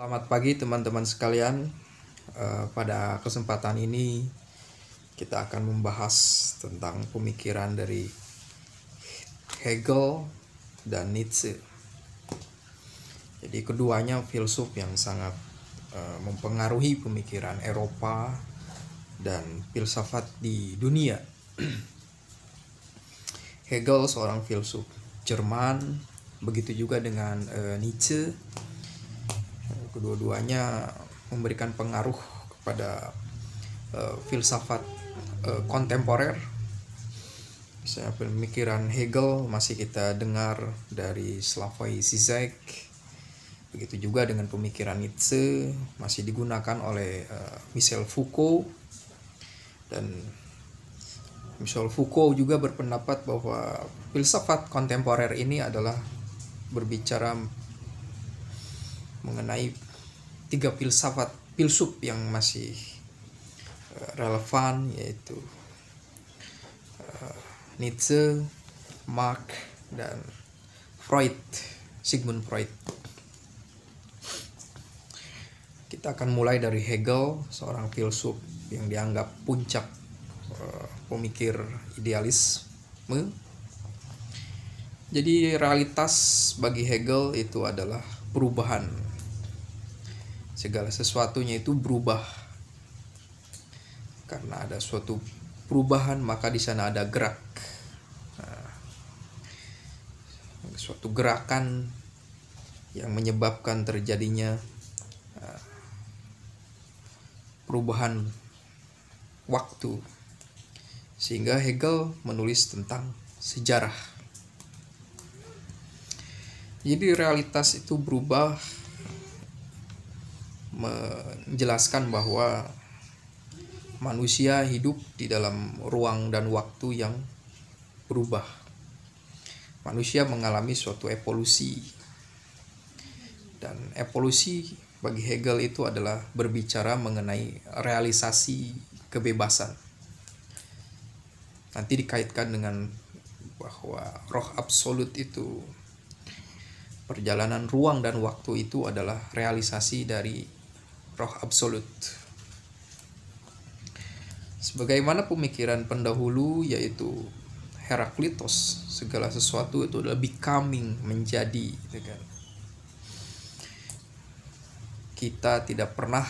Selamat pagi teman-teman sekalian. Pada kesempatan ini kita akan membahas tentang pemikiran dari Hegel dan Nietzsche. Jadi keduanya filsuf yang sangat mempengaruhi pemikiran Eropa dan filsafat di dunia. Hegel seorang filsuf Jerman, begitu juga dengan Nietzsche. Kedua-duanya memberikan pengaruh kepada filsafat kontemporer. Misalnya pemikiran Hegel masih kita dengar dari Slavoj Žižek. Begitu juga dengan pemikiran Nietzsche masih digunakan oleh Michel Foucault. Dan Michel Foucault juga berpendapat bahwa filsafat kontemporer ini adalah berbicara mengenai 3 filsuf yang masih relevan, yaitu Nietzsche, Marx, dan Sigmund Freud. Kita akan mulai dari Hegel, seorang filsuf yang dianggap puncak pemikir idealisme. Jadi realitas bagi Hegel itu adalah perubahan. Segala sesuatunya itu berubah. Karena ada suatu perubahan, maka di sana ada gerak. Suatu gerakan yang menyebabkan terjadinya perubahan waktu. Sehingga Hegel menulis tentang sejarah. Jadi realitas itu berubah, menjelaskan bahwa manusia hidup di dalam ruang dan waktu yang berubah. Manusia mengalami suatu evolusi. Dan evolusi bagi Hegel itu adalah berbicara mengenai realisasi kebebasan. Nanti dikaitkan dengan bahwa roh absolut itu, perjalanan ruang dan waktu itu adalah realisasi dari roh absolut. Sebagaimana pemikiran pendahulu yaitu Heraklitos, segala sesuatu itu adalah becoming, menjadi, gitu kan. Kita tidak pernah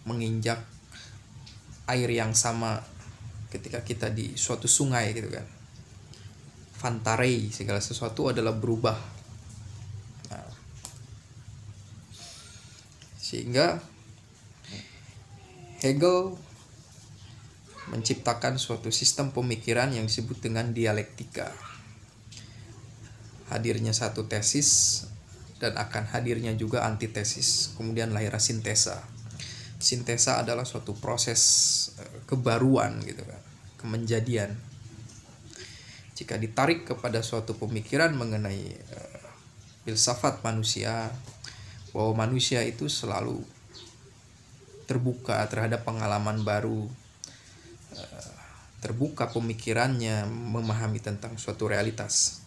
menginjak air yang sama ketika kita di suatu sungai, gitu kan. Fantarei, segala sesuatu adalah berubah. Sehingga Hegel menciptakan suatu sistem pemikiran yang disebut dengan dialektika. Hadirnya satu tesis dan akan hadirnya juga antitesis. Kemudian lahirlah sintesa. Sintesa adalah suatu proses kebaruan, gitu kan, kemenjadian. Jika ditarik kepada suatu pemikiran mengenai filsafat manusia, bahwa manusia itu selalu terbuka terhadap pengalaman baru, terbuka pemikirannya memahami tentang suatu realitas.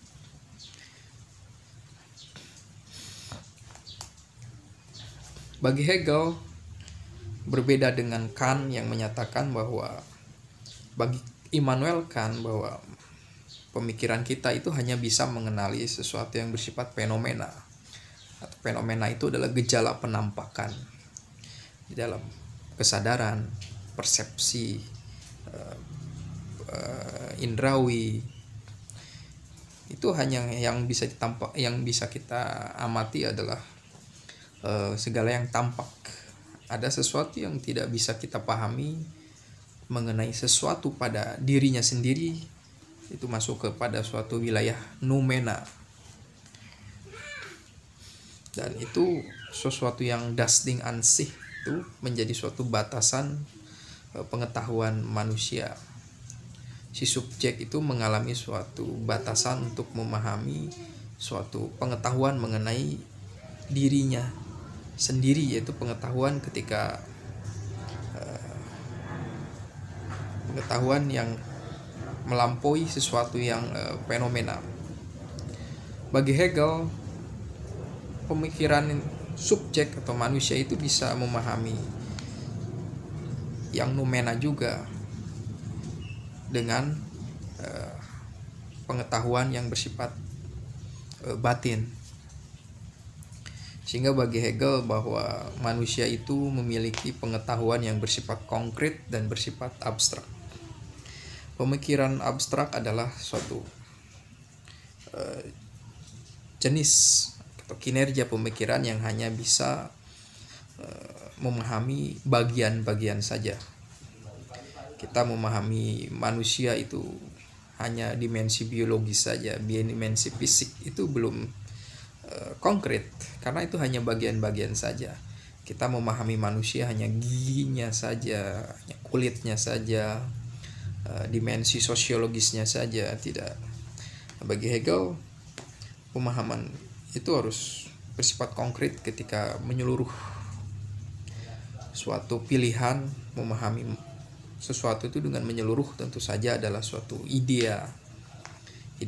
Bagi Hegel, berbeda dengan Kant yang menyatakan bahwa, bagi Immanuel Kant, bahwa pemikiran kita itu hanya bisa mengenali sesuatu yang bersifat fenomena. Atau fenomena itu adalah gejala penampakan di dalam kesadaran, persepsi, indrawi. Itu hanya yang bisa kita amati adalah segala yang tampak. Ada sesuatu yang tidak bisa kita pahami mengenai sesuatu pada dirinya sendiri, itu masuk kepada suatu wilayah noumena. Dan itu sesuatu yang das Ding an sich, itu menjadi suatu batasan pengetahuan manusia. Si subjek itu mengalami suatu batasan untuk memahami suatu pengetahuan mengenai dirinya sendiri, yaitu pengetahuan ketika pengetahuan yang melampaui sesuatu yang fenomenal. Bagi Hegel, pemikiran subjek atau manusia itu bisa memahami yang noumena juga dengan pengetahuan yang bersifat batin. Sehingga bagi Hegel bahwa manusia itu memiliki pengetahuan yang bersifat konkret dan bersifat abstrak. Pemikiran abstrak adalah suatu jenis atau kinerja pemikiran yang hanya bisa memahami bagian-bagian saja. Kita memahami manusia itu hanya dimensi biologis saja, dimensi fisik itu belum konkret, karena itu hanya bagian-bagian saja. Kita memahami manusia hanya giginya saja, hanya kulitnya saja, dimensi sosiologisnya saja, tidak. Bagi Hegel, pemahaman itu harus bersifat konkret ketika menyeluruh. Suatu pilihan memahami sesuatu itu dengan menyeluruh tentu saja adalah suatu idea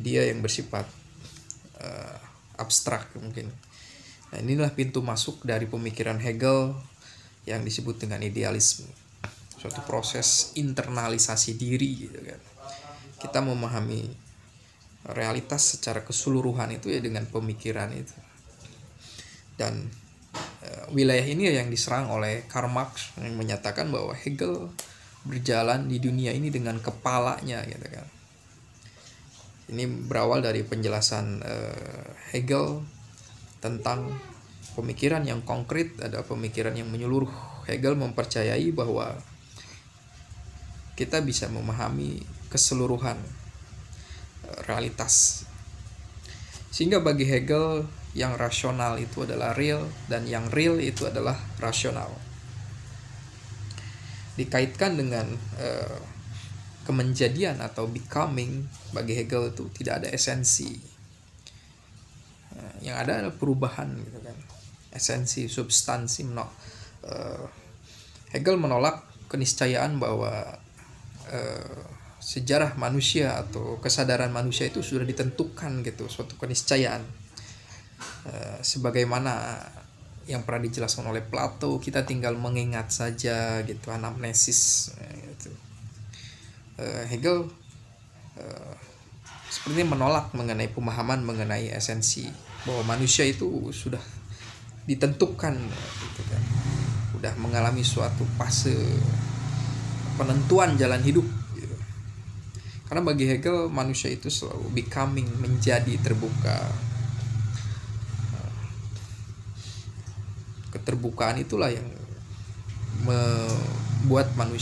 yang bersifat abstrak mungkin. Nah, inilah pintu masuk dari pemikiran Hegel yang disebut dengan idealisme. Suatu proses internalisasi diri gitu kan. Kita memahami realitas secara keseluruhan itu ya dengan pemikiran itu. Dan wilayah ini yang diserang oleh Karl Marx yang menyatakan bahwa Hegel berjalan di dunia ini dengan kepalanya gitu kan. Ini berawal dari penjelasan Hegel tentang pemikiran yang konkret, ada pemikiran yang menyeluruh. Hegel mempercayai bahwa kita bisa memahami keseluruhan realitas. Sehingga bagi Hegel yang rasional itu adalah real dan yang real itu adalah rasional. Dikaitkan dengan kemenjadian atau becoming, bagi Hegel itu tidak ada esensi. Yang ada adalah perubahan gitu kan. Esensi, substansi Hegel menolak keniscayaan bahwa sejarah manusia atau kesadaran manusia itu sudah ditentukan gitu, suatu keniscayaan. Sebagaimana yang pernah dijelaskan oleh Plato, kita tinggal mengingat saja gitu, anamnesis gitu. Hegel sepertinya menolak mengenai pemahaman mengenai esensi, bahwa manusia itu sudah ditentukan gitu kan, sudah mengalami suatu fase penentuan jalan hidup gitu. Karena bagi Hegel manusia itu selalu becoming, menjadi, terbuka. Keterbukaan itulah yang membuat manusia